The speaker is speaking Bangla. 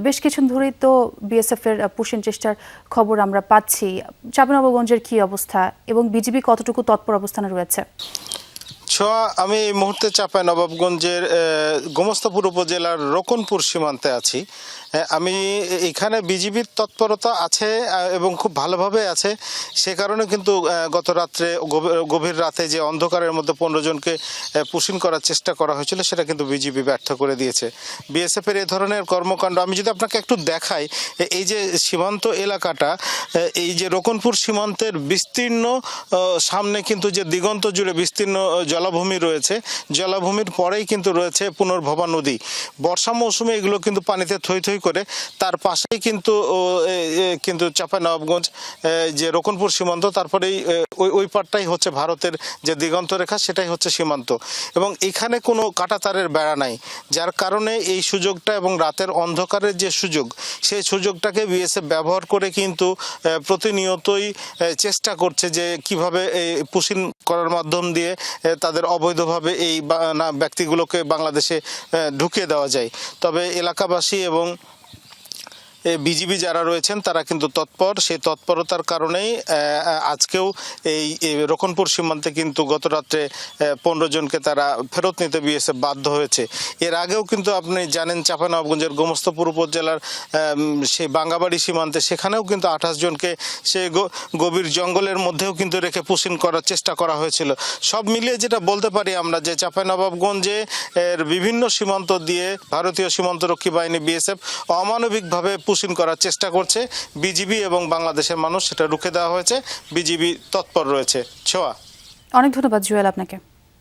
বেশ কিছুদিন ধরেই তো বিএসএফ এর পুশিং চেষ্টার খবর আমরা পাচ্ছি। চাঁপাইনবাবগঞ্জের কি অবস্থা এবং বিজিবি কতটুকু তৎপর অবস্থানে রয়েছে? আমি এই মুহূর্তে চাঁপাইনবাবগঞ্জের গোমস্তাপুর উপজেলার রোকনপুর সীমান্তে আছি। আমি এখানে বিজিবির তৎপরতা আছে এবং খুব ভালোভাবে আছে। সে কারণে কিন্তু গত রাত্রে গভীর রাতে যে অন্ধকারের মধ্যে 15 জনকে পুশিং করার চেষ্টা করা হয়েছিল সেটা কিন্তু বিজিবি ব্যর্থ করে দিয়েছে। বিএসএফ এর এই ধরনের কর্মকাণ্ড আমি যদি আপনাকে একটু দেখাই, এই যে সীমান্ত এলাকাটা, এই যে রোকনপুর সীমান্তের বিস্তীর্ণ সামনে কিন্তু যে দিগন্ত জুড়ে বিস্তীর্ণ জলাভূমি রয়েছে, জলাভূমির পরেই কিন্তু রয়েছে পুনর্ভবা নদী। বর্ষা মৌসুমে এগুলো কিন্তু পানিতে থই থই করে। তার পাশেই কিন্তু চাঁপাইনবাবগঞ্জ যে রোকনপুর সীমান্ত, তারপরেই ওই পারটাই হচ্ছে ভারতের যে দিগন্ত রেখা, সেটাই হচ্ছে সীমান্ত। এবং এখানে কোনো কাঁটাতারের বেড়া নাই, যার কারণে এই সুযোগটা এবং রাতের অন্ধকারের যে সুযোগ, সেই সুযোগটাকে বিএসএফ ব্যবহার করে কিন্তু প্রতিনিয়তই চেষ্টা করছে যে কিভাবে এই পুশিং করার মাধ্যম দিয়ে তাদের অবৈধভাবে এই ব্যক্তিগুলোকে বাংলাদেশে ঢুকিয়ে দেওয়া যায়। তবে এলাকাবাসী এবং বিজিবি যারা রয়েছেন তারা কিন্তু তৎপর। সেই তৎপরতার কারণেই আজকেও এই রোকনপুর সীমান্তে কিন্তু গত রাত্রে 15 জনকে তারা ফেরত নিতে বিএসএফ বাধ্য হয়েছে। এর আগেও কিন্তু আপনি জানেন চাঁপাইনবাবগঞ্জের গোমস্তাপুর উপজেলার সেই বাঙ্গাবাড়ি সীমান্তে, সেখানেও কিন্তু 28 জনকে সেই গভীর জঙ্গলের মধ্যেও কিন্তু রেখে পুশিং করার চেষ্টা করা হয়েছিল। সব মিলিয়ে যেটা বলতে পারি আমরা, যে চাঁপাইনবাবগঞ্জে এর বিভিন্ন সীমান্ত দিয়ে ভারতীয় সীমান্তরক্ষী বাহিনী বিএসএফ অমানবিকভাবে পুশিং করার চেষ্টা করছে। বিজিবি এবং বাংলাদেশের মানুষ সেটা রুখে দেওয়া হয়েছে। বিজিবি তৎপর রয়েছে। ছোয়া, অনেক ধন্যবাদ জুয়েল আপনাকে।